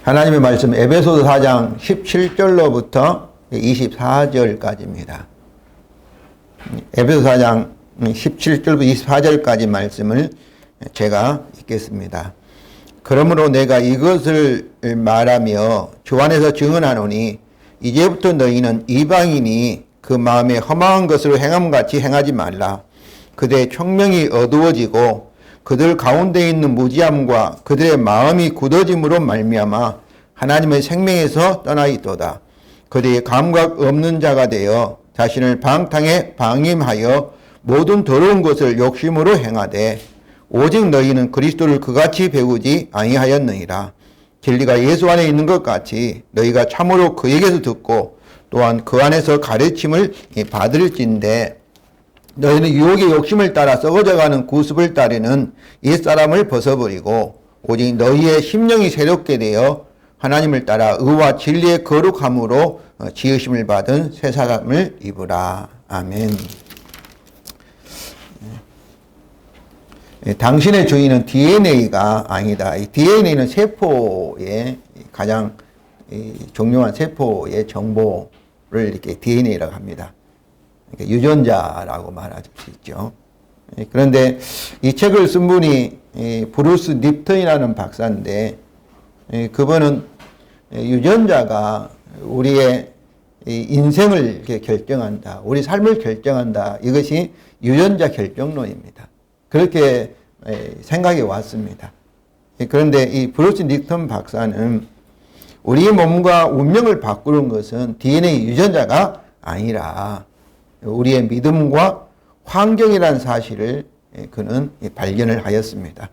하나님의 말씀 에베소서 4장 17절로부터 24절까지입니다. 에베소서 4장 17절부터 24절까지 말씀을 제가 읽겠습니다. 그러므로 내가 이것을 말하며 주 안에서 증언하노니 이제부터 너희는 이방인이 그 마음에 허망한 것으로 행함같이 행하지 말라. 그들의 총명이 어두워지고 그들 가운데 있는 무지함과 그들의 마음이 굳어짐으로 말미암아 하나님의 생명에서 떠나 있도다. 그들이 감각 없는 자가 되어 자신을 방탕에 방임하여 모든 더러운 것을 욕심으로 행하되 오직 너희는 그리스도를 그같이 배우지 아니하였느니라. 진리가 예수 안에 있는 것 같이 너희가 참으로 그에게서 듣고 또한 그 안에서 가르침을 받을진대 너희는 유혹의 욕심을 따라 썩어져가는 구습을 따르는 옛사람을 벗어버리고 오직 너희의 심령이 새롭게 되어 하나님을 따라 의와 진리의 거룩함으로 지으심을 받은 새 사람을 입으라. 아멘. 당신의 주인은 DNA가 아니다. 이 DNA는 세포의 가장 중요한 세포의 정보를 이렇게 DNA라고 합니다. 그러니까 유전자라고 말할 수 있죠. 그런데 이 책을 쓴 분이 브루스 립턴이라는 박사인데 그분은 유전자가 우리의 인생을 결정한다. 우리 삶을 결정한다. 이것이 유전자 결정론입니다. 그렇게 생각이 왔습니다. 그런데 이 브루스 립턴 박사는 우리의 몸과 운명을 바꾸는 것은 DNA 유전자가 아니라 우리의 믿음과 환경이라는 사실을 그는 발견을 하였습니다.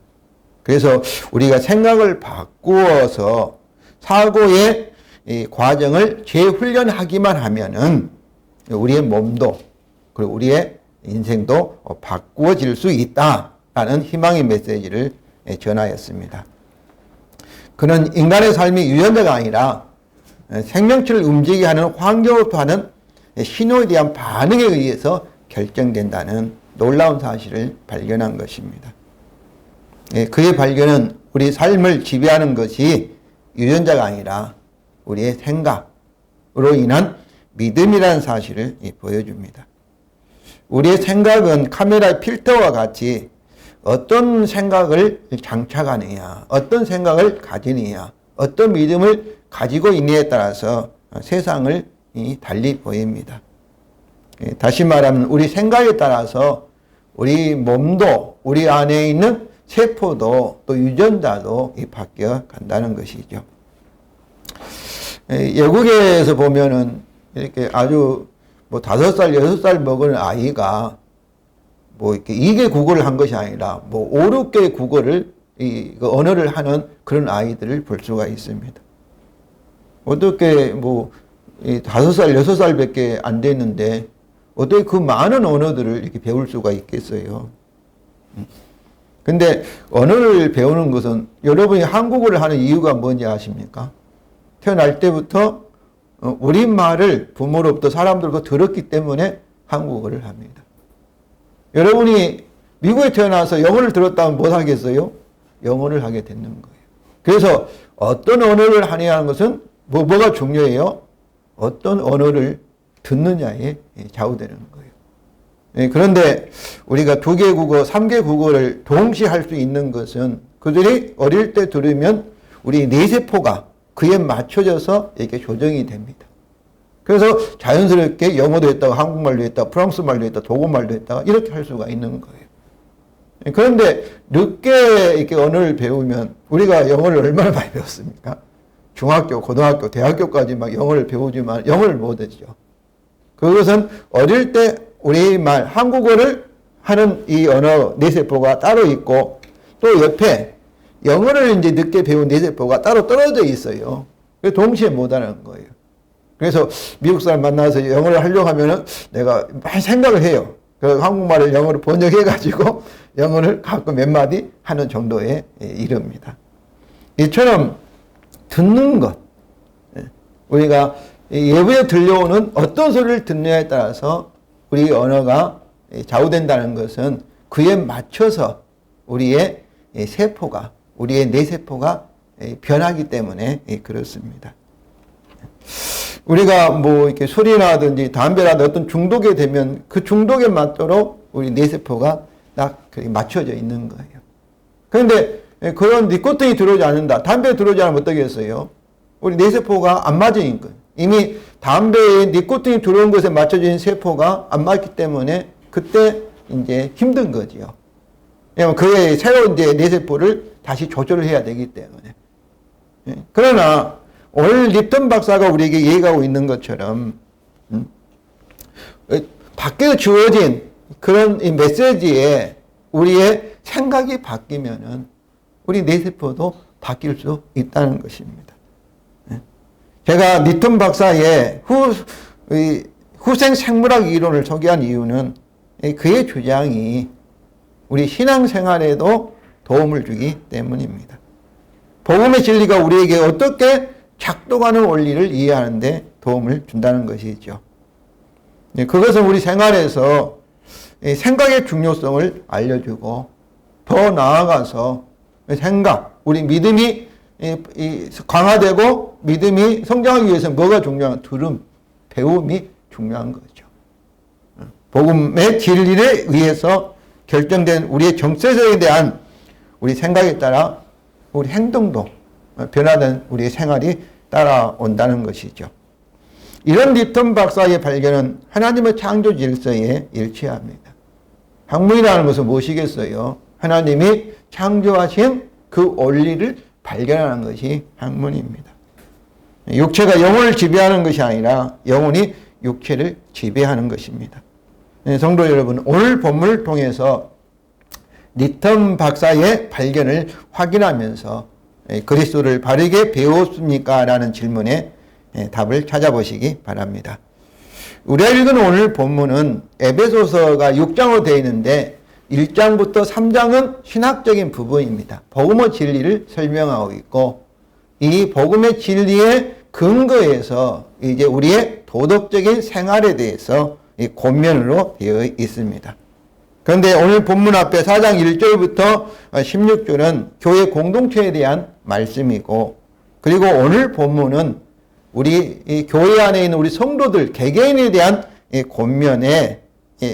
그래서 우리가 생각을 바꾸어서 사고의 과정을 재훈련하기만 하면은 우리의 몸도 그리고 우리의 인생도 바꾸어질 수 있다라는 희망의 메시지를 전하였습니다. 그는 인간의 삶이 유전자가 아니라 생명체를 움직이게 하는 환경으로부터 하는 신호에 대한 반응에 의해서 결정된다는 놀라운 사실을 발견한 것입니다. 그의 발견은 우리 삶을 지배하는 것이 유전자가 아니라 우리의 생각으로 인한 믿음이라는 사실을 보여줍니다. 우리의 생각은 카메라의 필터와 같이 어떤 생각을 장착하느냐, 어떤 생각을 가지느냐, 어떤 믿음을 가지고 있느냐에 따라서 세상을 달리 보입니다. 다시 말하면 우리 생각에 따라서 우리 몸도 우리 안에 있는 세포도 또 유전자도 바뀌어 간다는 것이죠. 외국에서 보면은 이렇게 아주 5살, 6살 먹은 아이가 이렇게 2개 국어를 한 것이 아니라 5, 6개의 국어를 언어를 하는 그런 아이들을 볼 수가 있습니다. 어떻게 5살, 6살 밖에 안 됐는데 어떻게 그 많은 언어들을 이렇게 배울 수가 있겠어요? 근데 언어를 배우는 것은 여러분이 한국어를 하는 이유가 뭔지 아십니까? 태어날 때부터 우리말을 부모로부터 사람들로부터 들었기 때문에 한국어를 합니다. 여러분이 미국에 태어나서 영어를 들었다면 못 하겠어요? 영어를 하게 되는 거예요. 그래서 어떤 언어를 하느냐는 것은 뭐가 중요해요? 어떤 언어를 듣느냐에 좌우되는 거예요. 그런데 우리가 2개 국어, 3개 국어를 동시에 할 수 있는 것은 그들이 어릴 때 들으면 우리 뇌세포가 그에 맞춰져서 이렇게 조정이 됩니다. 그래서 자연스럽게 영어도 했다가 한국말도 했다가 프랑스 말도 했다가 독일말도 했다가 이렇게 할 수가 있는 거예요. 그런데 늦게 이렇게 언어를 배우면 우리가 영어를 얼마나 많이 배웠습니까? 중학교, 고등학교, 대학교까지 막 영어를 배우지만 영어를 못하죠. 그것은 어릴 때 우리말 한국어를 하는 이 언어 뇌세포가 따로 있고 또 옆에 영어를 이제 늦게 배운 뇌세포가 따로 떨어져 있어요. 동시에 못하는 거예요. 그래서 미국 사람 만나서 영어를 하려고 하면은 내가 많이 생각을 해요. 그 한국말을 영어로 번역해가지고 영어를 가끔 몇 마디 하는 정도에 이릅니다. 이처럼 듣는 것, 우리가 외부에 들려오는 어떤 소리를 듣느냐에 따라서 우리 언어가 좌우된다는 것은 그에 맞춰서 우리의 세포가, 우리의 뇌세포가 변하기 때문에 그렇습니다. 우리가 뭐 이렇게 술이라든지 담배라든지 어떤 중독에 되면 그 중독에 맞도록 우리 뇌세포가 딱 맞춰져 있는 거예요. 그런데 그런 니코틴이 들어오지 않는다. 담배에 들어오지 않으면 어떻겠어요? 우리 뇌세포가 안 맞으니까. 이미 담배에 니코틴이 들어온 것에 맞춰진 세포가 안 맞기 때문에 그때 이제 힘든 거지요. 왜냐면 그의 새로운 이제 뇌세포를 다시 조절을 해야 되기 때문에. 그러나 오늘 립턴 박사가 우리에게 얘기하고 있는 것처럼 밖에서 주어진 그런 이 메시지에 우리의 생각이 바뀌면은 우리 뇌세포도 바뀔 수 있다는 것입니다. 제가 립턴 박사의 후생 생물학 이론을 소개한 이유는 그의 주장이 우리 신앙생활에도 도움을 주기 때문입니다. 복음의 진리가 우리에게 어떻게 작동하는 원리를 이해하는 데 도움을 준다는 것이죠. 그것은 우리 생활에서 생각의 중요성을 알려주고 더 나아가서 생각, 우리 믿음이 강화되고 믿음이 성장하기 위해서 뭐가 중요한? 들음, 배움이 중요한 거죠. 복음의 진리에 의해서 결정된 우리의 정체성에 대한 우리 생각에 따라 우리 행동도 변화된 우리의 생활이 따라온다는 것이죠. 이런 립턴 박사의 발견은 하나님의 창조 질서에 일치합니다. 학문이라는 것은 무엇이겠어요? 하나님이 창조하신 그 원리를 발견하는 것이 학문입니다. 육체가 영혼을 지배하는 것이 아니라 영혼이 육체를 지배하는 것입니다. 성도 여러분, 오늘 본문을 통해서 립턴 박사의 발견을 확인하면서 그리스도를 바르게 배웠습니까? 라는 질문에 답을 찾아보시기 바랍니다. 우리가 읽은 오늘 본문은 에베소서가 6장으로 되어 있는데 1장부터 3장은 신학적인 부분입니다. 복음의 진리를 설명하고 있고 이 복음의 진리의 근거에서 이제 우리의 도덕적인 생활에 대해서 권면으로 되어 있습니다. 그런데 오늘 본문 앞에 4장 1절부터 16절은 교회 공동체에 대한 말씀이고 그리고 오늘 본문은 우리 이 교회 안에 있는 우리 성도들 개개인에 대한 권면에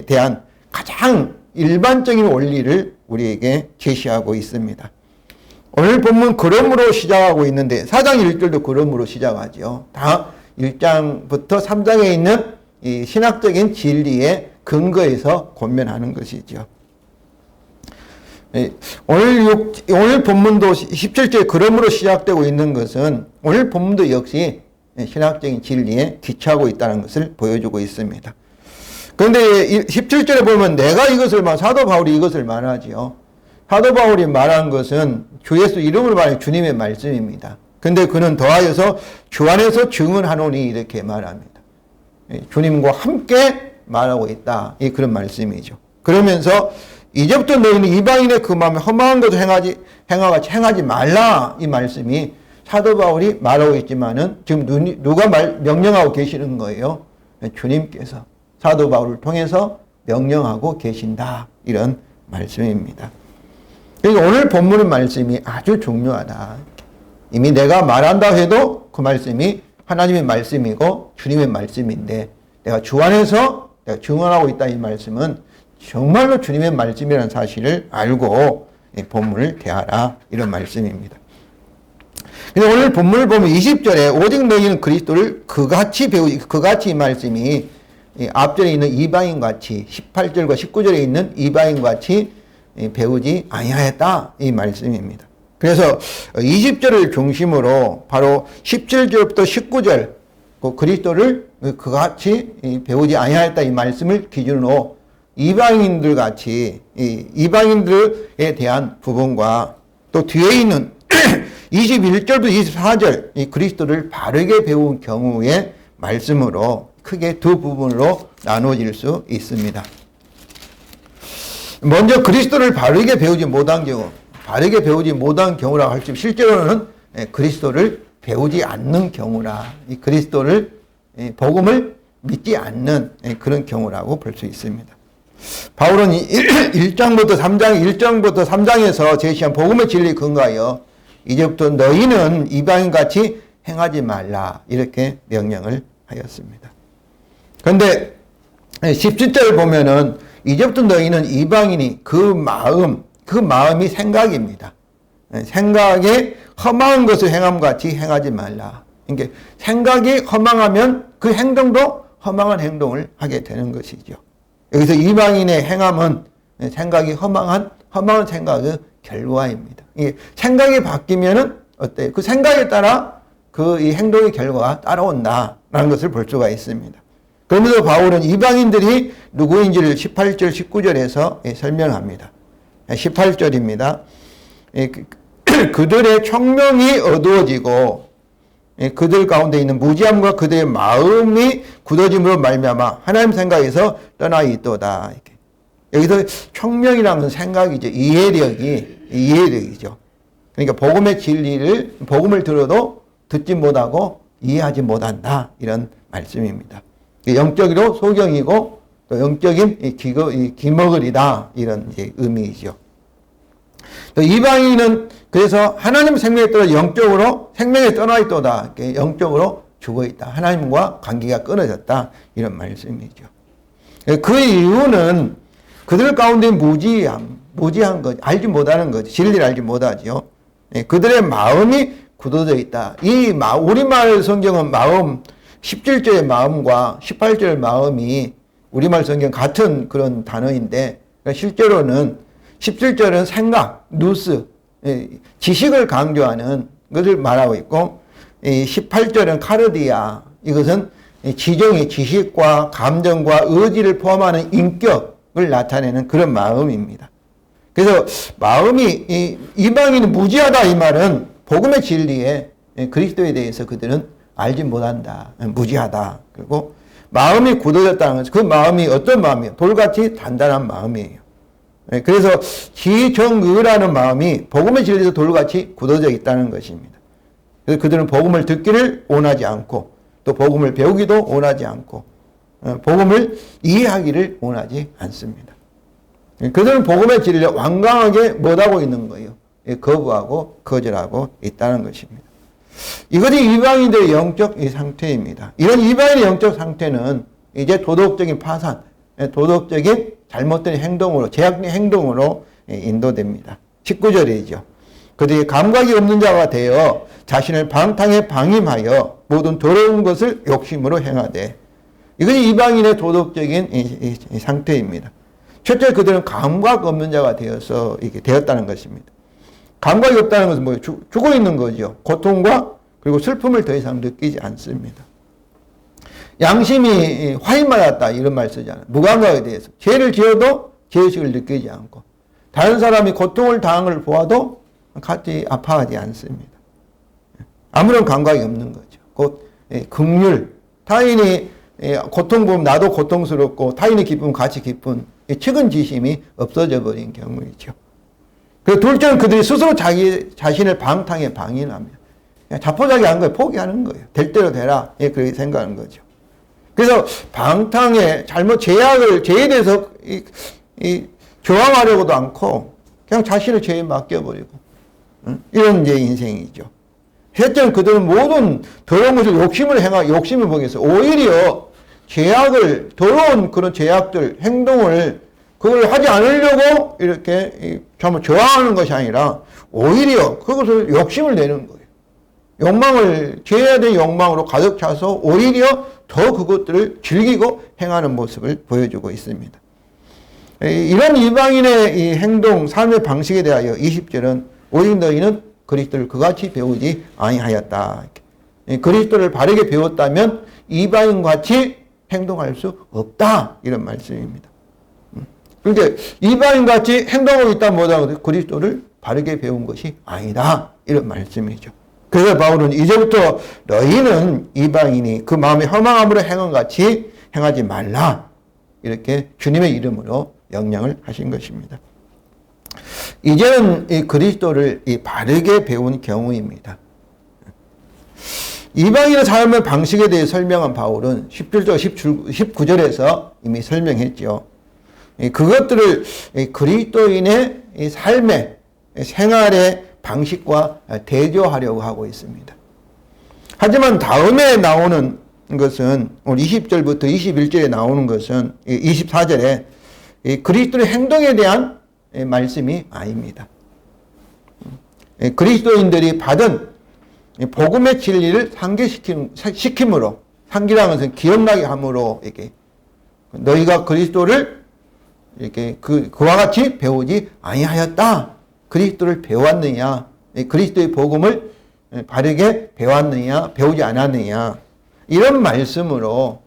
대한 가장 일반적인 원리를 우리에게 제시하고 있습니다. 오늘 본문 그러므로 시작하고 있는데 4장 1절도 그러므로 시작하죠. 다 1장부터 3장에 있는 이 신학적인 진리의 근거에서 권면하는 것이죠. 오늘 본문도 17절에 그러므로 시작되고 있는 것은 오늘 본문도 역시 신학적인 진리에 기초하고 있다는 것을 보여주고 있습니다. 그런데 17절에 보면 내가 이것을 사도 바울이 이것을 말하지요. 사도 바울이 말한 것은 주 예수 이름으로 말하는 주님의 말씀입니다. 근데 그는 더하여서 주 안에서 증언하노니 이렇게 말합니다. 주님과 함께 말하고 있다. 그런 말씀이죠. 그러면서 이제부터 너희는 이방인의 그 마음에 허망한 것을 행하지 말라. 이 말씀이 사도 바울이 말하고 있지만은 지금 누가 명령하고 계시는 거예요? 주님께서 사도 바울을 통해서 명령하고 계신다. 이런 말씀입니다. 그러니까 오늘 본문의 말씀이 아주 중요하다. 이미 내가 말한다 해도 그 말씀이 하나님의 말씀이고 주님의 말씀인데 내가 주 안에서 내가 증언하고 있다 이 말씀은 정말로 주님의 말씀이라는 사실을 알고 본문을 대하라 이런 말씀입니다. 근데 오늘 본문을 보면 20절에 오직 너희는 그리스도를 그같이 배우지 그같이 이 말씀이 앞절에 있는 이방인같이 18절과 19절에 있는 이방인같이 배우지 아니하였다 이 말씀입니다. 그래서 20절을 중심으로 바로 17절부터 19절 그리스도를 그같이 배우지 아니하였다 이 말씀을 기준으로 이방인들 같이 이방인들에 대한 부분과 또 뒤에 있는 21절부터 24절 이 그리스도를 바르게 배운 경우의 말씀으로 크게 두 부분으로 나눠질 수 있습니다. 먼저 그리스도를 바르게 배우지 못한 경우 바르게 배우지 못한 경우라고 할지 실제로는 그리스도를 배우지 않는 경우라 이 그리스도를 복음을 믿지 않는 그런 경우라고 볼 수 있습니다. 바울은 1장부터 3장에서 제시한 복음의 진리 근거하여 이제부터 너희는 이방인같이 행하지 말라 이렇게 명령을 하였습니다. 그런데 17절 보면은 이제부터 너희는 이방인이 그 마음이 생각입니다. 생각에 허망한 것을 행함같이 행하지 말라. 그러니까 생각이 허망하면 그 행동도 허망한 행동을 하게 되는 것이죠. 여기서 이방인의 행함은 생각이 허망한 생각의 결과입니다. 생각이 바뀌면은 어때요? 그 생각에 따라 이 행동의 결과가 따라온다라는 것을 볼 수가 있습니다. 그러면서 바울은 이방인들이 누구인지를 18절, 19절에서 설명합니다. 18절입니다. 그들의 청명이 어두워지고 그들 가운데 있는 무지함과 그들의 마음이 굳어짐으로 말미암아 하나님 생각에서 떠나 있도다. 여기서 청명이라는 생각이죠. 이해력이죠. 그러니까 복음의 진리를 복음을 들어도 듣지 못하고 이해하지 못한다 이런 말씀입니다. 영적으로 소경이고 또 영적인 기머거리다 이런 이제 의미이죠. 또 이방인은 그래서 하나님 생명에 떠나 영적으로 생명에 떠나 있도다. 영적으로 죽어 있다. 하나님과 관계가 끊어졌다. 이런 말씀이죠. 그 이유는 그들 가운데 무지한 것, 알지 못하는 것, 진리를 알지 못하죠. 그들의 마음이 굳어져 있다. 우리말 성경은 마음, 17절의 마음과 18절의 마음이 우리말 성경 같은 그런 단어인데 실제로는 17절은 생각, 누스, 지식을 강조하는 것을 말하고 있고 18절은 카르디아, 이것은 지정의 지식과 감정과 의지를 포함하는 인격을 나타내는 그런 마음입니다. 그래서 마음이 이방인이 무지하다 이 말은 복음의 진리에 그리스도에 대해서 그들은 알지 못한다. 무지하다. 그리고 마음이 굳어졌다는 것은 그 마음이 어떤 마음이에요? 돌같이 단단한 마음이에요. 그래서 지정의라는 마음이 복음의 진리에서 돌같이 굳어져 있다는 것입니다. 그래서 그들은 복음을 듣기를 원하지 않고 또 복음을 배우기도 원하지 않고 복음을 이해하기를 원하지 않습니다. 그들은 복음의 진리를 완강하게 못하고 있는 거예요. 거부하고 거절하고 있다는 것입니다. 이것이 이방인들의 영적 상태입니다. 이런 이방인의 영적 상태는 이제 도덕적인 파산, 도덕적인 잘못된 행동으로, 제약된 행동으로 인도됩니다. 19절이죠. 그들이 감각이 없는 자가 되어 자신을 방탕에 방임하여 모든 더러운 것을 욕심으로 행하되, 이것이 이방인의 도덕적인 이 상태입니다. 첫째, 그들은 감각 없는 자가 되어서 이게 되었다는 것입니다. 감각이 없다는 것은 뭐예요? 죽어 있는 거죠. 고통과 그리고 슬픔을 더 이상 느끼지 않습니다. 양심이 화인맞았다 이런 말 쓰잖아요. 무감각에 대해서. 죄를 지어도 죄의식을 느끼지 않고 다른 사람이 고통을 당한 걸 보아도 같이 아파하지 않습니다. 아무런 감각이 없는 거죠. 곧 긍휼, 타인이 고통 보면 나도 고통스럽고 타인이 기쁘면 같이 기쁜 측은지심이 없어져 버린 경우이죠. 그 둘째는 그들이 스스로 자신을 방탕에 방임하며 자포자기한 거예요. 포기하는 거예요. 될 대로 되라. 그렇게 생각하는 거죠. 그래서 방탕에 죄에 대해서 저항하려고도 않고 그냥 자신을 죄에 맡겨버리고 이런 이제 인생이죠. 셋째는 그들은 모든 더러운 것을 욕심을 보겠어. 오히려 더러운 그런 죄악들, 행동을 그걸 하지 않으려고 이렇게 저항하는 것이 아니라 오히려 그것을 욕심을 내는 거예요. 죄에 대한 욕망으로 가득 차서 오히려 더 그것들을 즐기고 행하는 모습을 보여주고 있습니다. 이런 이방인의 이 행동, 삶의 방식에 대하여 20절은 오직 너희는 그리스도를 그같이 배우지 아니하였다. 그리스도를 바르게 배웠다면 이방인같이 행동할 수 없다. 이런 말씀입니다. 그런데 이방인같이 행동하고 있다 못하고 그리스도를 바르게 배운 것이 아니다. 이런 말씀이죠. 그래서 바울은 이제부터 너희는 이방인이 그 마음의 허망함으로 행한 같이 행하지 말라. 이렇게 주님의 이름으로 명령을 하신 것입니다. 이제는 이 그리스도를 바르게 배운 경우입니다. 이방인의 삶의 방식에 대해 설명한 바울은 17절, 19절에서 이미 설명했죠. 그것들을 그리스도인의 삶의 생활의 방식과 대조하려고 하고 있습니다. 하지만 다음에 나오는 것은 오늘 20절부터 21절에 나오는 것은 24절에 그리스도의 행동에 대한 말씀이 아닙니다. 그리스도인들이 받은 복음의 진리를 상기시킴으로, 상기라는 것은 기억나게 함으로 이렇게 너희가 그리스도를 이렇게 그와 같이 배우지 아니하였다. 그리스도를 배웠느냐? 그리스도의 복음을 바르게 배웠느냐? 배우지 않았느냐? 이런 말씀으로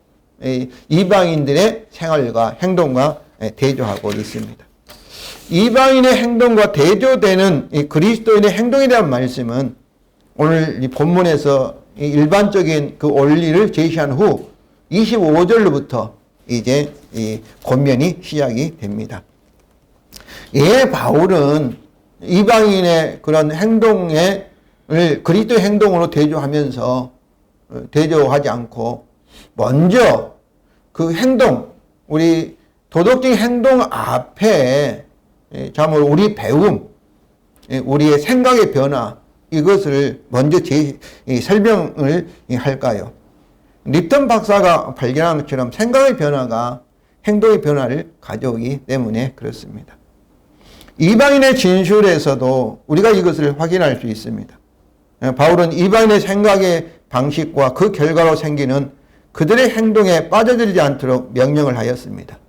이방인들의 생활과 행동과 대조하고 있습니다. 이방인의 행동과 대조되는 그리스도인의 행동에 대한 말씀은 오늘 이 본문에서 일반적인 그 원리를 제시한 후 25절로부터 이제 이 권면이 시작이 됩니다. 바울은 이방인의 그런 행동을 그리스도의 행동으로 대조하지 않고 먼저 그 행동, 우리 도덕적인 행동 앞에 참으로 우리 배움, 우리의 생각의 변화, 이것을 먼저 설명을 할까요? 립턴 박사가 발견한 것처럼 생각의 변화가 행동의 변화를 가져오기 때문에 그렇습니다. 이방인의 진술에서도 우리가 이것을 확인할 수 있습니다. 바울은 이방인의 생각의 방식과 그 결과로 생기는 그들의 행동에 빠져들지 않도록 명령을 하였습니다.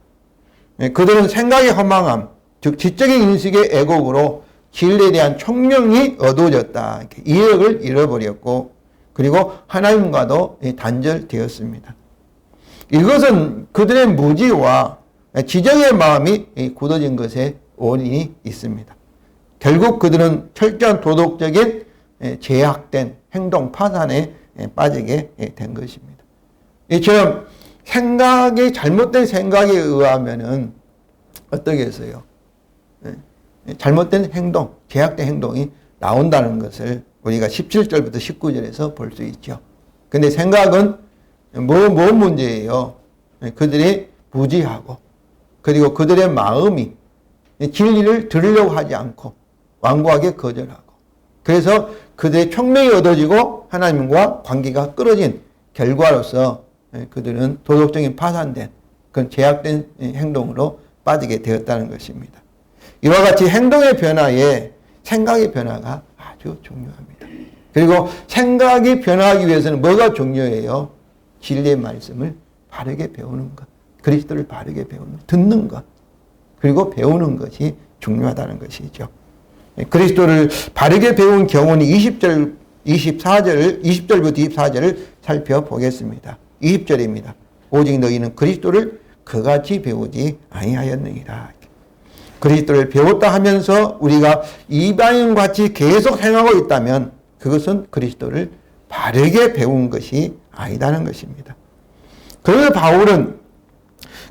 그들은 생각의 허망함, 즉 지적인 인식의 애곡으로 진리에 대한 총명이 어두워졌다. 이해력을 잃어버렸고 그리고 하나님과도 단절되었습니다. 이것은 그들의 무지와 지정의 마음이 굳어진 것에 원인이 있습니다. 결국 그들은 철저한 도덕적인 제약된 행동 파산에 빠지게 된 것입니다. 이처럼 잘못된 생각에 의하면은 어떻겠어요? 잘못된 행동, 제약된 행동이 나온다는 것을 우리가 17절부터 19절에서 볼 수 있죠. 근데 생각은 뭔 문제예요? 그들이 무지하고 그리고 그들의 마음이 진리를 들으려고 하지 않고 완고하게 거절하고 그래서 그들의 총명이 얻어지고 하나님과 관계가 끊어진 결과로서 그들은 도덕적인 파산된 그런 제약된 행동으로 빠지게 되었다는 것입니다. 이와 같이 행동의 변화에 생각의 변화가 아주 중요합니다. 그리고 생각이 변화하기 위해서는 뭐가 중요해요? 진리의 말씀을 바르게 배우는 것, 그리스도를 바르게 배우는 것, 듣는 것, 그리고 배우는 것이 중요하다는 것이죠. 그리스도를 바르게 배운 경우는 20절부터 24절을 살펴보겠습니다. 20절입니다. 오직 너희는 그리스도를 그같이 배우지 아니하였느니라. 그리스도를 배웠다 하면서 우리가 이방인같이 계속 행하고 있다면 그것은 그리스도를 바르게 배운 것이 아니다는 것입니다. 그래서 바울은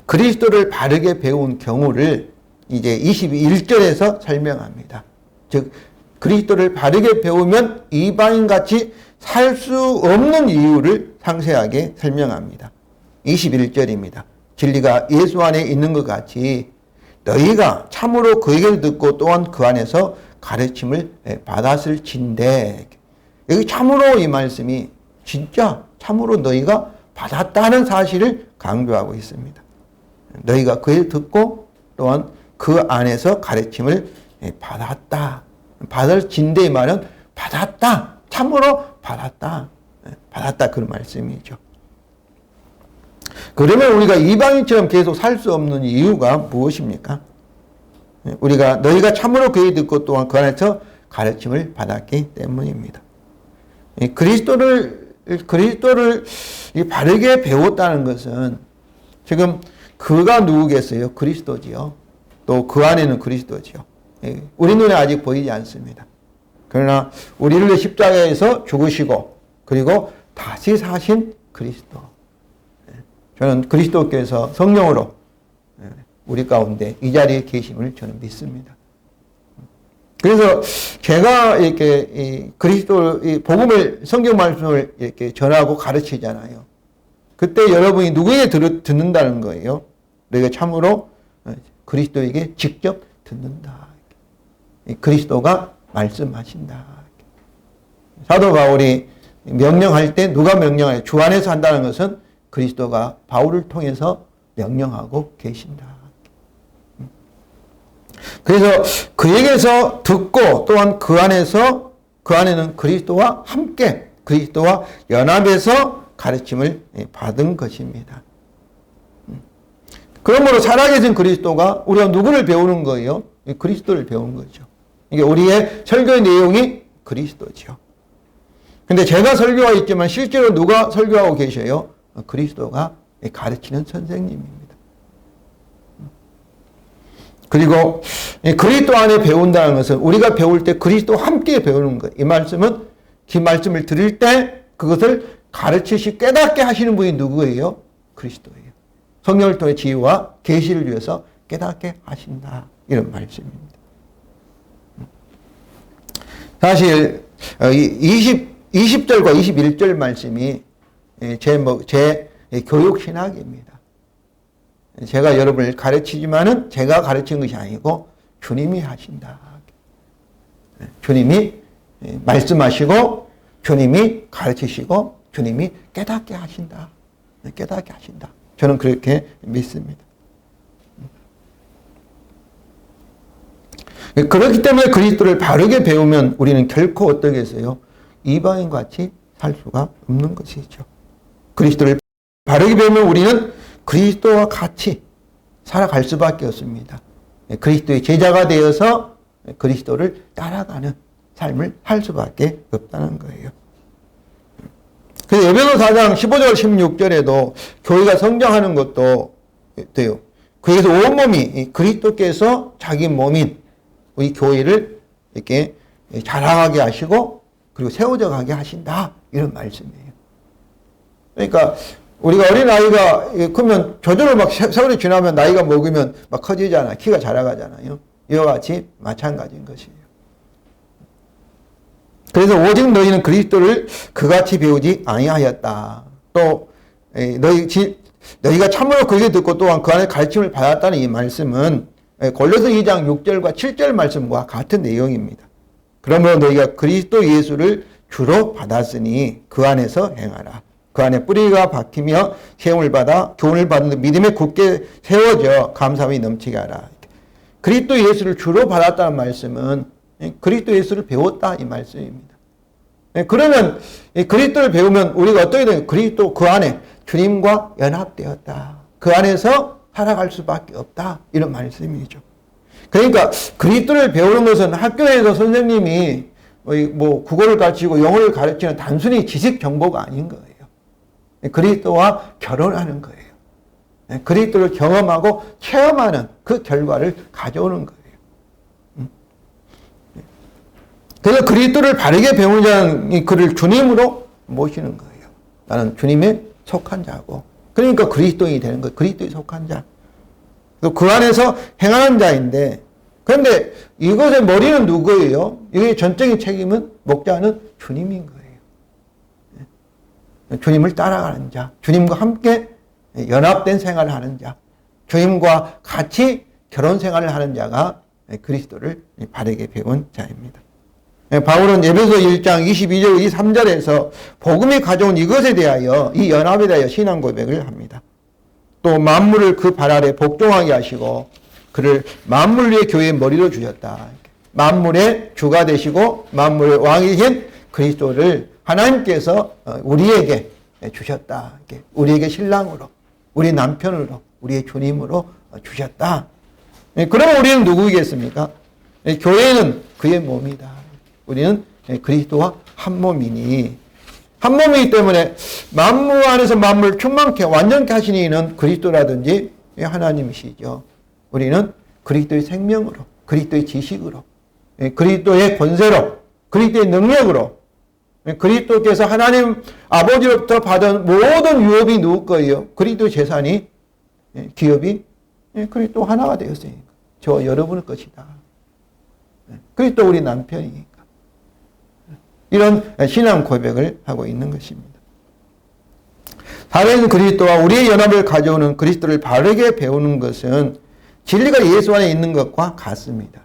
그리스도를 바르게 배운 경우를 이제 21절에서 설명합니다. 즉 그리스도를 바르게 배우면 이방인같이 살 수 없는 이유를 상세하게 설명합니다. 21절입니다. 진리가 예수 안에 있는 것 같이 너희가 참으로 그 얘기를 듣고 또한 그 안에서 가르침을 받았을 진데 여기 참으로 이 말씀이 진짜 참으로 너희가 받았다는 사실을 강조하고 있습니다. 너희가 그 얘기를 듣고 또한 그 안에서 가르침을 받았다. 받을 진대의 말은 받았다. 참으로 받았다. 받았다 그런 말씀이죠. 그러면 우리가 이방인처럼 계속 살 수 없는 이유가 무엇입니까? 우리가 너희가 참으로 그 얘기 듣고 또한 그 안에서 가르침을 받았기 때문입니다. 그리스도를 바르게 배웠다는 것은 지금 그가 누구겠어요? 그리스도지요. 또 그 안에는 그리스도지요. 우리 눈에 아직 보이지 않습니다. 그러나 우리를 위해 십자가에서 죽으시고 그리고 다시 사신 그리스도. 저는 그리스도께서 성령으로 우리 가운데 이 자리에 계심을 저는 믿습니다. 그래서 제가 이렇게 이 그리스도 이 복음을 성경 말씀을 이렇게 전하고 가르치잖아요. 그때 여러분이 누구에게 듣는다는 거예요? 너희가 참으로 그리스도에게 직접 듣는다. 그리스도가 말씀하신다. 사도 바울이 명령할 때 누가 명령하여 주 안에서 한다는 것은 그리스도가 바울을 통해서 명령하고 계신다. 그래서 그에게서 듣고 또한 그 안에는 그리스도와 함께 그리스도와 연합해서 가르침을 받은 것입니다. 그러므로 살아계신 그리스도가 우리가 누구를 배우는 거예요? 그리스도를 배우는 거죠. 이게 우리의 설교의 내용이 그리스도죠. 근데 제가 설교가 있지만 실제로 누가 설교하고 계셔요? 그리스도가 가르치는 선생님입니다. 그리고 그리스도 안에 배운다는 것은 우리가 배울 때 그리스도와 함께 배우는 거예요. 이 말씀은 그 말씀을 들을 때 그것을 가르치시 깨닫게 하시는 분이 누구예요? 그리스도예요. 성령을 통해 지혜와 계시를 위해서 깨닫게 하신다. 이런 말씀입니다. 사실 20절과 21절 말씀이 제 교육 신학입니다. 제가 여러분을 가르치지만은 제가 가르친 것이 아니고 주님이 하신다. 주님이 말씀하시고 주님이 가르치시고 주님이 깨닫게 하신다. 깨닫게 하신다. 저는 그렇게 믿습니다. 그렇기 때문에 그리스도를 바르게 배우면 우리는 결코 어떻게 했어요? 이방인같이 살 수가 없는 것이죠. 그리스도를 바르게 배우면 우리는 그리스도와 같이 살아갈 수밖에 없습니다. 그리스도의 제자가 되어서 그리스도를 따라가는 삶을 할 수밖에 없다는 거예요. 그래서 에베소 4장 15절 16절에도 교회가 성장하는 것도 돼요. 그래서 온몸이 그리스도께서 자기 몸인 우리 교회를 이렇게 자라가게 하시고 그리고 세워져 가게 하신다. 이런 말씀이에요. 그러니까 우리가 어린아이가 크면 저절로 막 세월이 지나면 나이가 먹으면 막 커지잖아. 키가 자라가잖아요. 이와 같이 마찬가지인 것이에요. 그래서 오직 너희는 그리스도를 그같이 배우지 아니하였다. 또 너희가 참으로 그에게 듣고 또한 그 안에 가르침을 받았다는 이 말씀은 골로새 2장 6절과 7절 말씀과 같은 내용입니다. 그러므로 너희가 그리스도 예수를 주로 받았으니 그 안에서 행하라. 그 안에 뿌리가 박히며 세움을 받아 교훈을 받는 믿음에 굳게 세워져 감사함이 넘치게 하라. 그리스도 예수를 주로 받았다는 말씀은 그리스도 예수를 배웠다 이 말씀입니다. 그러면 그리스도를 배우면 우리가 어떻게 되는 그리스도 그 안에 주님과 연합되었다. 그 안에서 살아갈 수밖에 없다. 이런 말씀이죠. 그러니까 그리스도를 배우는 것은 학교에서 선생님이 뭐 국어를 가르치고 영어를 가르치는 단순히 지식 정보가 아닌 거예요. 그리스도와 결혼하는 거예요. 그리스도를 경험하고 체험하는 그 결과를 가져오는 거예요. 그래서 그리스도를 바르게 배우는 자는 그를 주님으로 모시는 거예요. 나는 주님에 속한 자고. 그러니까 그리스도인이 되는 거예요. 그리스도에 속한 자. 그 안에서 행하는 자인데, 그런데 이것의 머리는 누구예요? 이게 전적인 책임은 목자는 주님인 거예요. 주님을 따라가는 자, 주님과 함께 연합된 생활을 하는 자, 주님과 같이 결혼 생활을 하는 자가 그리스도를 바르게 배운 자입니다. 바울은 에베소 1장 22절 23절에서 복음이 가져온 이것에 대하여 이 연합에 대하여 신앙 고백을 합니다. 또 만물을 그 발 아래 복종하게 하시고 그를 만물 위의 교회의 머리로 주셨다. 만물의 주가 되시고 만물의 왕이신 그리스도를 하나님께서 우리에게 주셨다. 우리에게 신랑으로, 우리 남편으로, 우리의 주님으로 주셨다. 그러면 우리는 누구이겠습니까? 교회는 그의 몸이다. 우리는 그리스도와 한 몸이니, 한 몸이기 때문에 만물 안에서 만물을 충만케 완전케 하시는 이는 그리스도라든지 하나님이시죠. 우리는 그리스도의 생명으로, 그리스도의 지식으로, 그리스도의 권세로, 그리스도의 능력으로, 그리스도께서 하나님 아버지로부터 받은 모든 유업이 누구 거예요? 그리스도 재산이, 기업이 그리스도 하나가 되었으니까 저와 여러분의 것이다. 그리스도 우리 남편이니까. 이런 신앙 고백을 하고 있는 것입니다. 살아있는 그리스도와 우리의 연합을 가져오는 그리스도를 바르게 배우는 것은 진리가 예수 안에 있는 것과 같습니다.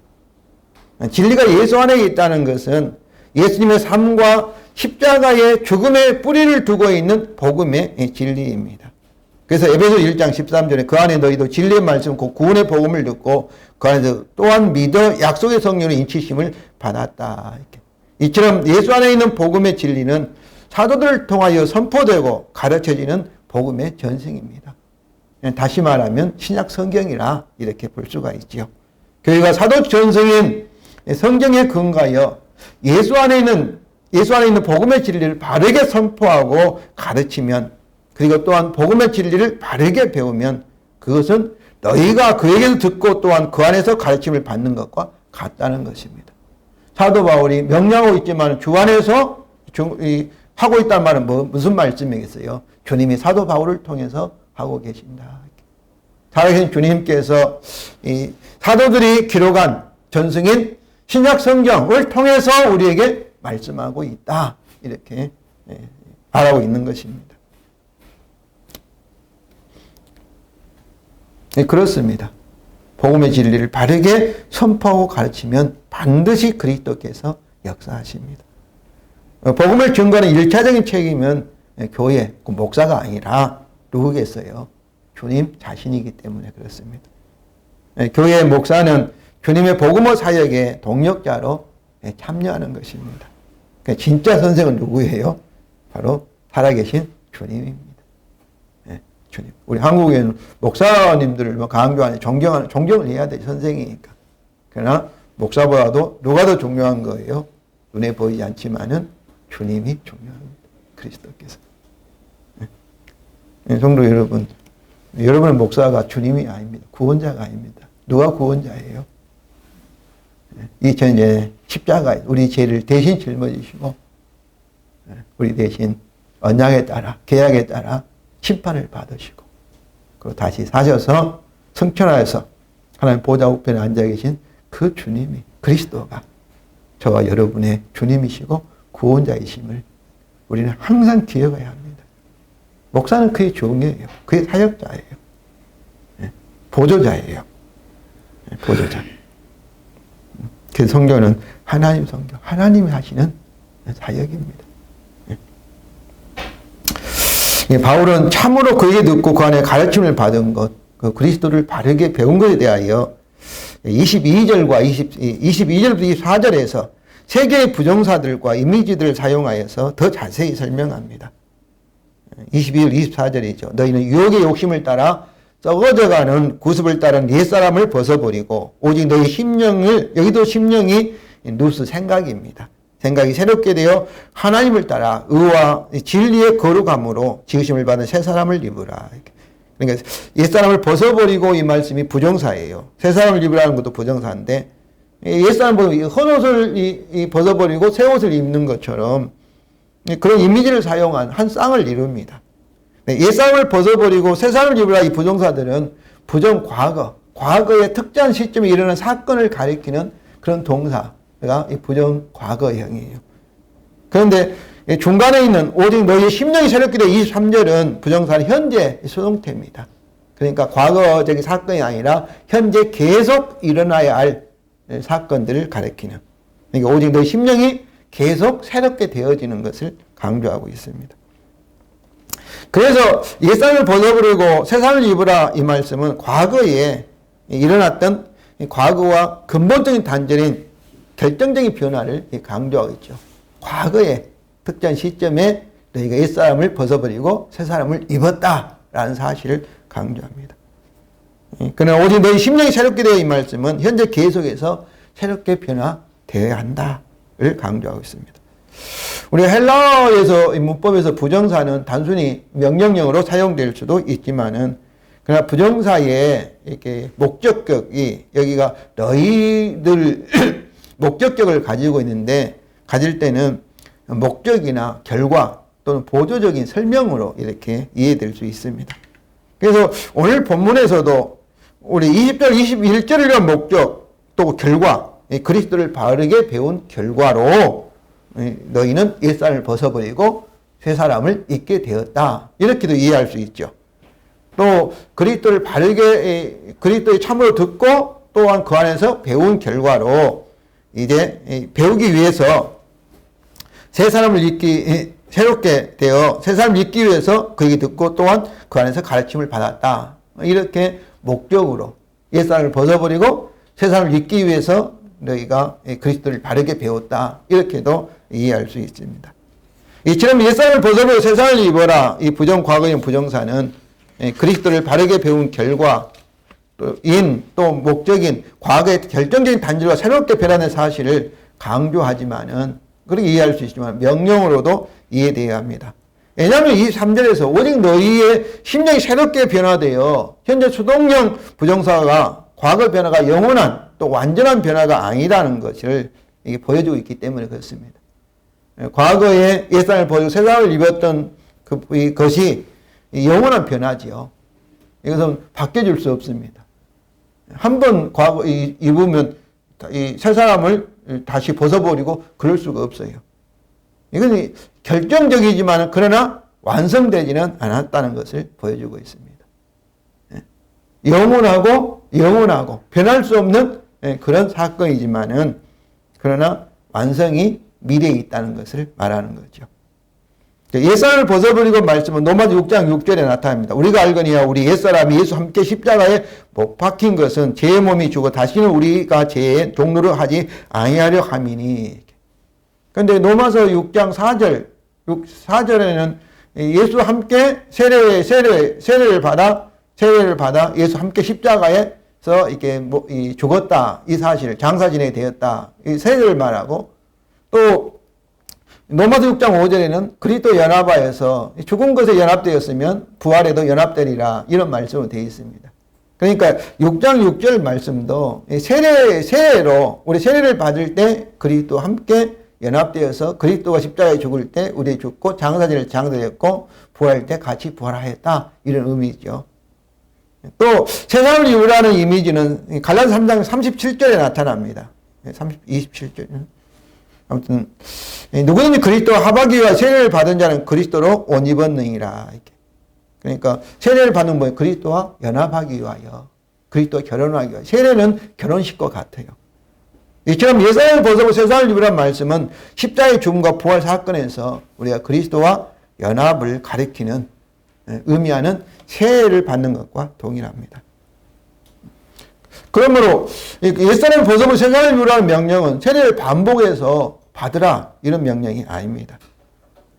진리가 예수 안에 있다는 것은 예수님의 삶과 십자가의 죽음의 뿌리를 두고 있는 복음의 진리입니다. 그래서 에베소 1장 13절에 그 안에 너희도 진리의 말씀 곧 구원의 복음을 듣고 그 안에서 또한 믿어 약속의 성령의 인치심을 받았다. 이렇게. 이처럼 예수 안에 있는 복음의 진리는 사도들을 통하여 선포되고 가르쳐지는 복음의 전승입니다. 다시 말하면 신약 성경이라 이렇게 볼 수가 있죠. 교회가 사도 전승인 성경에 근거하여 예수 안에 있는 복음의 진리를 바르게 선포하고 가르치면, 그리고 또한 복음의 진리를 바르게 배우면 그것은 너희가 그에게서 듣고 또한 그 안에서 가르침을 받는 것과 같다는 것입니다. 사도 바울이 명령하고 있지만 주 안에서 하고 있다는 말은 무슨 말씀이겠어요? 주님이 사도 바울을 통해서 하고 계신다. 살아계신 주님께서 이 사도들이 기록한 전승인 신약 성경을 통해서 우리에게 말씀하고 있다. 이렇게 말하고 있는 것입니다. 그렇습니다. 복음의 진리를 바르게 선포하고 가르치면 반드시 그리스도께서 역사하십니다. 복음을 증거하는 1차적인 책임은 교회, 목사가 아니라 누구겠어요? 주님 자신이기 때문에 그렇습니다. 교회의 목사는 주님의 복음의 사역의 동력자로 참여하는 것입니다. 진짜 선생은 누구예요? 바로 살아계신 주님입니다. 주님. 우리 한국에는 목사님들을 강조하는, 존경을 해야 돼, 선생이니까. 그러나 목사보다도 누가 더 중요한 거예요? 눈에 보이지 않지만은 주님이 중요합니다. 그리스도께서. 성도 여러분, 여러분의 목사가 주님이 아닙니다. 구원자가 아닙니다. 누가 구원자예요? 이제 십자가에 우리 죄를 대신 짊어지시고 우리 대신 언약에 따라, 계약에 따라 심판을 받으시고 그리고 다시 사셔서 승천하여서 하나님 보좌 우편에 앉아 계신 그 주님이, 그리스도가 저와 여러분의 주님이시고 구원자이심을 우리는 항상 기억해야 합니다. 목사는 그의 종이에요. 그의 사역자예요. 보조자예요. 보조자. 그 성경은 하나님 성경, 하나님이 하시는 사역입니다. 바울은 참으로 그에게 듣고 그 안에 가르침을 받은 것, 그 그리스도를 바르게 배운 것에 대하여 22절과 22절부터 24절에서 세 개의 부정사들과 이미지들을 사용하여서 더 자세히 설명합니다. 22절, 24절이죠. 너희는 유혹의 욕심을 따라 썩어져가는 구습을 따른 옛사람을 벗어버리고 오직 너희 심령을, 여기도 심령이 누스 생각입니다. 생각이 새롭게 되어 하나님을 따라 의와 진리의 거룩함으로 지으심을 받은 새 사람을 입으라. 그러니까 옛사람을 벗어버리고 이 말씀이 부정사예요. 새 사람을 입으라는 것도 부정사인데 옛사람은 헌옷을 벗어버리고 새 옷을 입는 것처럼 그런 이미지를 사용한 한 쌍을 이룹니다. 옛사람을 벗어버리고 새 사람을 입으라 이 부정사들은 부정 과거의 특정한 시점에 일어난 사건을 가리키는 그런 동사가 이 부정 과거형이에요. 그런데 중간에 있는 오직 너희의 심령이 새롭게 되 23절은 부정사는 현재 수동태입니다. 그러니까 과거적인 사건이 아니라 현재 계속 일어나야 할 사건들을 가리키는, 그러니까 오직 너희 심령이 계속 새롭게 되어지는 것을 강조하고 있습니다. 그래서 옛사람을 벗어버리고 새사람을 입으라 이 말씀은 과거에 일어났던 과거와 근본적인 단절인 결정적인 변화를 강조하고 있죠. 과거의 특정 시점에 너희가 옛사람을 벗어버리고 새사람을 입었다라는 사실을 강조합니다. 그러나 오직 너희 심령이 새롭게 되어 이 말씀은 현재 계속해서 새롭게 변화되어야 한다를 강조하고 있습니다. 우리 헬라어에서 문법에서 부정사는 단순히 명령형으로 사용될 수도 있지만은 그러나 부정사의 이렇게 목적격이 여기가 너희들 목적격을 가지고 있는데 가질 때는 목적이나 결과 또는 보조적인 설명으로 이렇게 이해될 수 있습니다. 그래서 오늘 본문에서도 우리 20절, 21절을 위한 목적 또 결과, 그리스도를 바르게 배운 결과로 너희는 옛사람을 벗어버리고 새 사람을 입게 되었다. 이렇게도 이해할 수 있죠. 또 그리스도를 바르게 그리스도의 참으로 듣고 또한 그 안에서 배운 결과로 이제 배우기 위해서 새 사람을 새롭게 되어 새 사람을 잊기 위해서 그 얘기 듣고 또한 그 안에서 가르침을 받았다. 이렇게 목적으로 옛사람을 벗어버리고 새 사람을 잊기 위해서 너희가 그리스도를 바르게 배웠다. 이렇게도 이해할 수 있습니다. 이처럼 옛사람을 벗어버리고 새 사람을 입어라. 이 과거인 부정사는 그리스도를 바르게 배운 결과 또 목적인 과거의 결정적인 단절과 새롭게 변화된 사실을 강조하지만은 그렇게 이해할 수 있지만 명령으로도 이해되어야 합니다. 왜냐하면 이 3절에서 오직 너희의 심령이 새롭게 변화되어 현재 수동형 부정사가 과거 변화가 영원한 또 완전한 변화가 아니라는 것을 이게 보여주고 있기 때문에 그렇습니다. 과거에 옛사람을 버리고 새사람을 입었던 그것이 영원한 변화지요. 이것은 바뀌어질 수 없습니다. 한번 과거 입으면 이 새사람을 다시 벗어버리고 그럴 수가 없어요. 이건 결정적이지만 그러나 완성되지는 않았다는 것을 보여주고 있습니다. 영원하고 변할 수 없는 그런 사건이지만은 그러나 완성이 미래에 있다는 것을 말하는 거죠. 옛사람을 벗어버리고 말씀은 로마서 6장 6절에 나타납니다. 우리가 알거니와 우리 옛사람이 예수 함께 십자가에 못 박힌 것은 죄의 몸이 죽어 다시는 우리가 죄의 종로를 하지 아니하려 함이니. 그런데 로마서 6장 4절에는 예수 함께 세례를 받아 예수 함께 십자가에서 이렇게 죽었다. 이 사실을 장사진에 되었다. 이 세례를 말하고 또 로마서 6장 5절에는 그리스도 연합하여서 죽은 것에 연합되었으면 부활에도 연합되리라. 이런 말씀으로 되어 있습니다. 그러니까 6장 6절 말씀도 세례로 우리 세례를 받을 때 그리스도 함께 연합되어서 그리스도가 십자가에 죽을 때 우리 죽고 장사진을 장사되었고 부활할 때 같이 부활하였다. 이런 의미죠. 또 세상을 이루라는 이미지는 갈라디아서 3장 37절에 나타납니다. 27절. 아무튼 누구든지 그리스도와 합하기와 세례를 받은 자는 그리스도로 옷 입었느니라. 이렇게. 그러니까 세례를 받는 뭐예요? 그리스도와 연합하기 위하여, 그리스도와 결혼하기 위하여. 세례는 결혼식과 같아요. 이처럼 옛사람을 벗어버리고 새사람을 입으라는 말씀은 십자가의 죽음과 부활 사건에서 우리가 그리스도와 연합을 가리키는 의미하는 세례를 받는 것과 동일합니다. 그러므로 옛사람을 벗어버리고 새사람을 입으라는 명령은 세례를 반복해서 받으라 이런 명령이 아닙니다.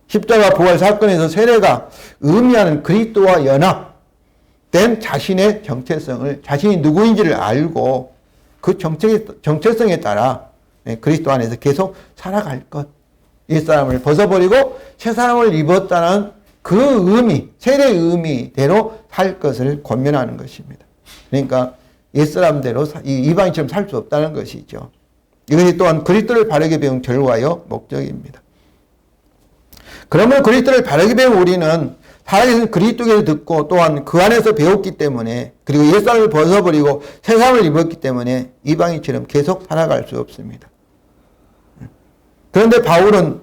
십자가 부활 사건에서 세례가 의미하는 그리스도와 연합된 자신의 정체성을 자신이 누구인지를 알고 그 정체성에 따라 그리스도 안에서 계속 살아갈 것. 옛사람을 벗어버리고 새사람을 입었다는 그 의미, 세례의 의미대로 살 것을 권면하는 것입니다. 그러니까 옛사람대로 이방인처럼 살 수 없다는 것이죠. 이것이 또한 그리스도를 바르게 배운 결과요 목적입니다. 그러면 그리스도를 바르게 배운 우리는 살아계신 그리스도께서 듣고 또한 그 안에서 배웠기 때문에 그리고 옛사람을 벗어버리고 새사람을 입었기 때문에 이방인처럼 계속 살아갈 수 없습니다. 그런데 바울은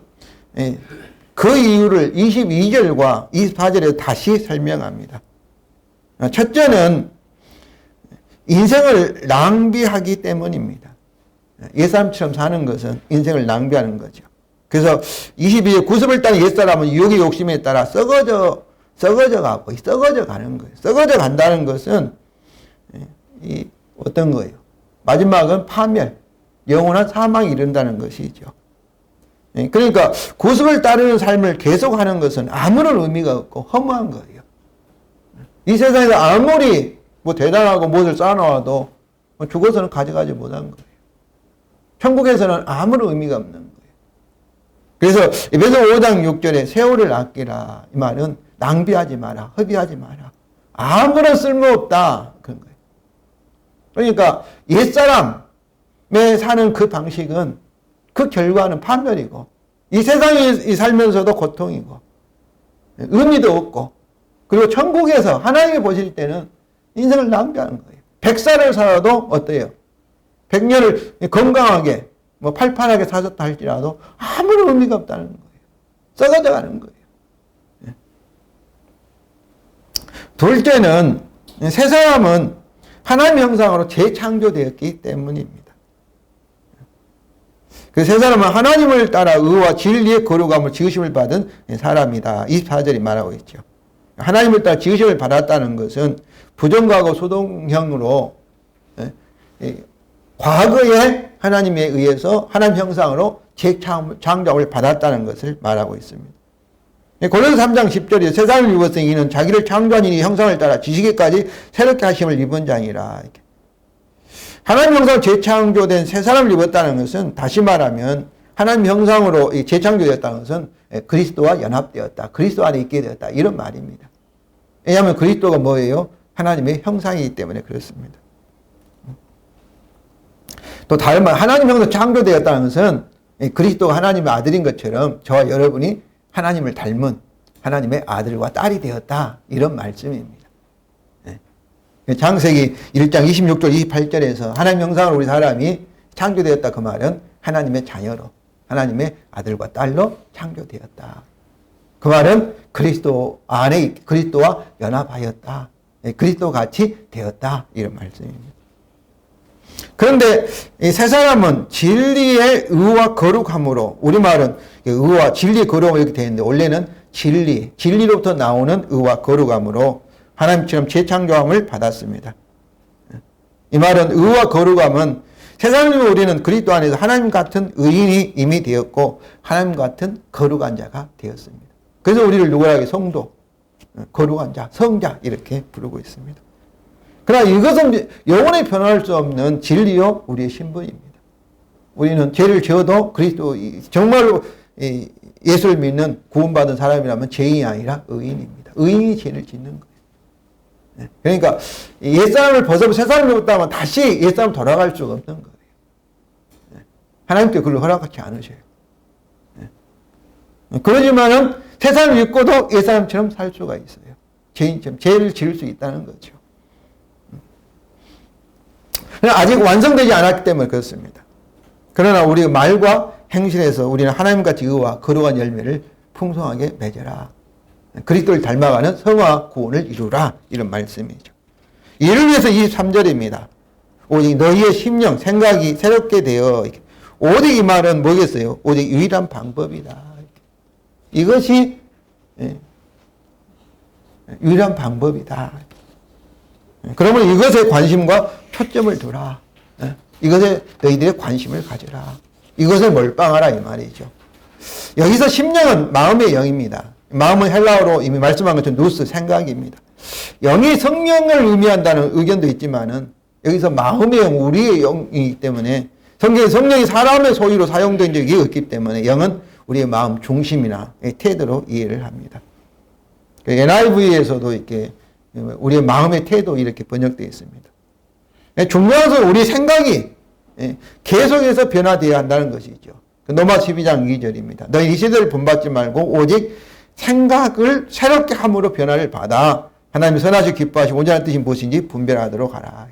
그 이유를 22절과 24절에 다시 설명합니다. 첫째는 인생을 낭비하기 때문입니다. 옛사람처럼 사는 것은 인생을 낭비하는 거죠. 그래서 22절 구습을 따른 옛사람은 유혹의 욕심에 따라 썩어져 가는 거예요. 썩어져 간다는 것은 어떤 거예요? 마지막은 파멸, 영원한 사망이 이른다는 것이죠. 그러니까 구습을 따르는 삶을 계속하는 것은 아무런 의미가 없고 허무한 거예요. 이 세상에서 아무리 대단하고 무엇을 쌓아놓아도 죽어서는 가져가지 못한 거예요. 천국에서는 아무런 의미가 없는 거예요. 그래서 에베소 5장 6절에 세월을 아끼라 이 말은 낭비하지 마라, 허비하지 마라. 아무런 쓸모없다 그런 거예요. 그러니까 옛사람에 사는 그 방식은 그 결과는 파멸이고 이 세상에 살면서도 고통이고 의미도 없고 그리고 천국에서 하나님이 보실 때는 인생을 낭비하는 거예요. 100살을 살아도 어때요? 100년을 건강하게 팔팔하게 사셨다 할지라도 아무런 의미가 없다는 거예요. 썩어져 가는 거예요. 둘째는 새 사람은 하나님의 형상으로 재창조되었기 때문입니다. 그 세 사람은 하나님을 따라 의와 진리의 거룩함을 지으심을 받은 사람이다. 24절이 말하고 있죠. 하나님을 따라 지으심을 받았다는 것은 부정과거 소동형으로 과거에 하나님에 의해서 하나님 형상으로 재창조함을 받았다는 것을 말하고 있습니다. 고린도서 3장 10절에 세상을 입었으니 이는 자기를 창조한 이의 형상을 따라 지시기까지 새롭게 하심을 입은 자니라. 하나님 형상으로 재창조된 새 사람을 입었다는 것은 다시 말하면 하나님 형상으로 재창조되었다는 것은 그리스도와 연합되었다. 그리스도 안에 있게 되었다. 이런 말입니다. 왜냐하면 그리스도가 뭐예요? 하나님의 형상이기 때문에 그렇습니다. 또 다른 말, 하나님 형상으로 창조되었다는 것은 그리스도가 하나님의 아들인 것처럼 저와 여러분이 하나님을 닮은 하나님의 아들과 딸이 되었다. 이런 말씀입니다. 창세기 1장 26절 28절에서 하나님 형상으로 우리 사람이 창조되었다. 그 말은 하나님의 자녀로 하나님의 아들과 딸로 창조되었다. 그 말은 그리스도 안에 그리스도와 연합하였다. 그리스도 같이 되었다. 이런 말씀입니다. 그런데 이 세 사람은 진리의 의와 거룩함으로, 우리말은 의와 진리의 거룩함 이렇게 되어 있는데 원래는 진리로부터 나오는 의와 거룩함으로 하나님처럼 재창조함을 받았습니다. 이 말은 의와 거룩함은 세상에 우리는 그리스도 안에서 하나님 같은 의인이 이미 되었고 하나님 같은 거룩한 자가 되었습니다. 그래서 우리를 누구라고 성도, 거룩한 자, 성자 이렇게 부르고 있습니다. 그러나 이것은 영원히 변할 수 없는 진리요 우리의 신분입니다. 우리는 죄를 지어도 그리스도 정말로 예수를 믿는 구원받은 사람이라면 죄인이 아니라 의인입니다. 의인이 죄를 짓는 거예요. 그러니까 옛사람을 벗어보고 새사람을 입었다 하면 다시 옛사람 돌아갈 수가 없는 거예요. 하나님께 그걸 허락하지 않으셔요. 그러지만은 새사람을 입고도 옛사람처럼 살 수가 있어요. 죄인처럼 죄를 지을 수 있다는 거죠. 아직 완성되지 않았기 때문에 그렇습니다. 그러나 우리 말과 행실에서 우리는 하나님같이 의와 거룩한 열매를 풍성하게 맺어라. 그리스도를 닮아가는 성화 구원을 이루라. 이런 말씀이죠. 이를 위해서 23절입니다. 오직 너희의 심령, 생각이 새롭게 되어, 오직 이 말은 뭐겠어요? 오직 유일한 방법이다. 이것이 유일한 방법이다. 그러면 이것에 관심과 초점을 두라. 이것에 너희들의 관심을 가져라. 이것에 몰빵하라 이 말이죠. 여기서 심령은 마음의 영입니다. 마음은 헬라어로 이미 말씀한 것처럼 누스, 생각입니다. 영이 성령을 의미한다는 의견도 있지만은 여기서 마음의 영, 우리의 영이기 때문에 성경에 성령이 사람의 소유로 사용된 적이 없기 때문에 영은 우리의 마음 중심이나 태도로 이해를 합니다. NIV에서도 이렇게 우리의 마음의 태도 이렇게 번역되어 있습니다. 중요한 것은 우리 생각이 계속해서 변화되어야 한다는 것이죠. 로마 12장 2절입니다. 너희 이 세대를 본받지 말고 오직 생각을 새롭게 함으로 변화를 받아 하나님이 선하시고 기뻐하시고 온전한 뜻이 무엇인지 분별하도록 하라.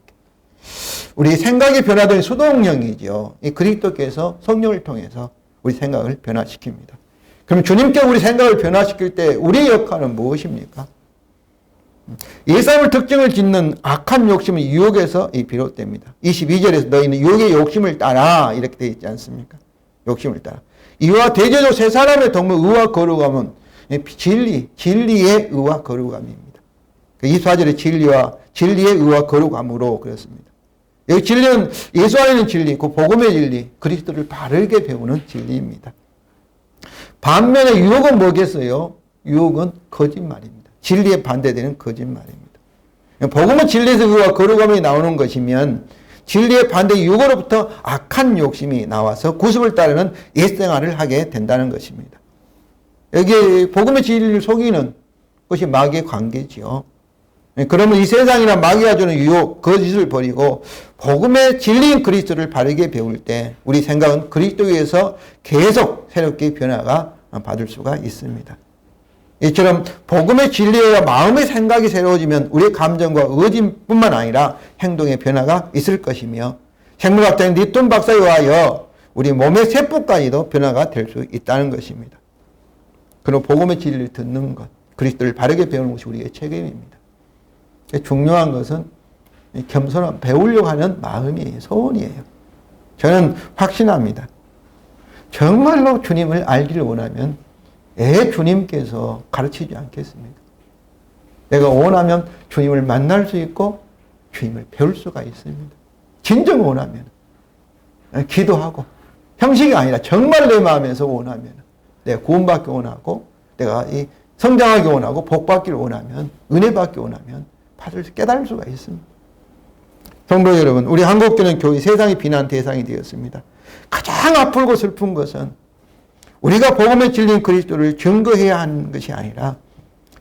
우리 생각이 변화된 수동령이죠. 이 그리스도께서 성령을 통해서 우리 생각을 변화시킵니다. 그럼 주님께 우리 생각을 변화시킬 때 우리의 역할은 무엇입니까? 옛사람의 특징을 짓는 악한 욕심은 유혹에서 비롯됩니다. 22절에서 너희는 유혹의 욕심을 따라 이렇게 되어 있지 않습니까? 욕심을 따라. 이와 대조적 세 사람의 동물 의와 거룩함은 진리의 의와 거룩함입니다. 24절에 진리의 의와 거룩함으로 그랬습니다. 여기 진리는 예수 안에 있는 진리, 그 복음의 진리, 그리스도를 바르게 배우는 진리입니다. 반면에 유혹은 뭐겠어요? 유혹은 거짓말입니다. 진리에 반대되는 거짓말입니다. 복음은 진리에서 의와 거룩함이 나오는 것이면 진리의 반대 유혹으로부터 악한 욕심이 나와서 구습을 따르는 옛생활을 하게 된다는 것입니다. 여기 복음의 진리를 속이는 것이 마귀의 관계지요. 그러면 이 세상이나 마귀가 주는 유혹, 거짓을 버리고 복음의 진리인 그리스도를 바르게 배울 때 우리 생각은 그리스도에 의해서 계속 새롭게 변화가 받을 수가 있습니다. 이처럼 복음의 진리와 마음의 생각이 새로워지면 우리의 감정과 의지뿐만 아니라 행동의 변화가 있을 것이며 생물학자인 니톤 박사에 의하여 우리 몸의 세포까지도 변화가 될 수 있다는 것입니다. 그리고 복음의 진리를 듣는 것, 그리스도를 바르게 배우는 것이 우리의 책임입니다. 중요한 것은 겸손한 배우려고 하는 마음이에요. 소원이에요. 저는 확신합니다. 정말로 주님을 알기를 원하면 주님께서 가르치지 않겠습니까? 내가 원하면 주님을 만날 수 있고 주님을 배울 수가 있습니다. 진정 원하면 기도하고 형식이 아니라 정말 내 마음에서 원하면 내가 구원받기 원하고 내가 이 성장하기 원하고 복받기를 원하면 은혜받기 원하면 깨달을 수가 있습니다. 성도 여러분, 우리 한국교회는 교회 세상이 비난 대상이 되었습니다. 가장 아프고 슬픈 것은 우리가 복음의 진리인 그리스도를 증거해야 하는 것이 아니라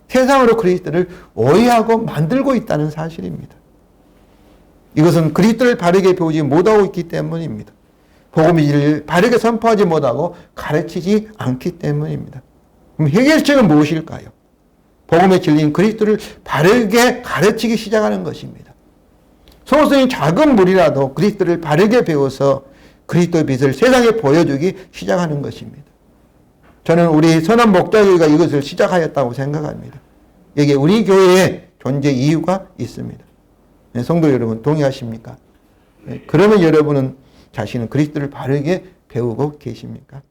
세상으로 그리스도를 오해하고 만들고 있다는 사실입니다. 이것은 그리스도를 바르게 배우지 못하고 있기 때문입니다. 복음의 진리를 바르게 선포하지 못하고 가르치지 않기 때문입니다. 그럼 해결책은 무엇일까요? 복음의 진리인 그리스도를 바르게 가르치기 시작하는 것입니다. 소수의 작은 무리라도 그리스도를 바르게 배워서 그리스도의 빛을 세상에 보여주기 시작하는 것입니다. 저는 우리 선한 목자교회가 이것을 시작하였다고 생각합니다. 이게 우리 교회의 존재 이유가 있습니다. 성도 여러분 동의하십니까? 그러면 여러분은 자신은 그리스도를 바르게 배우고 계십니까?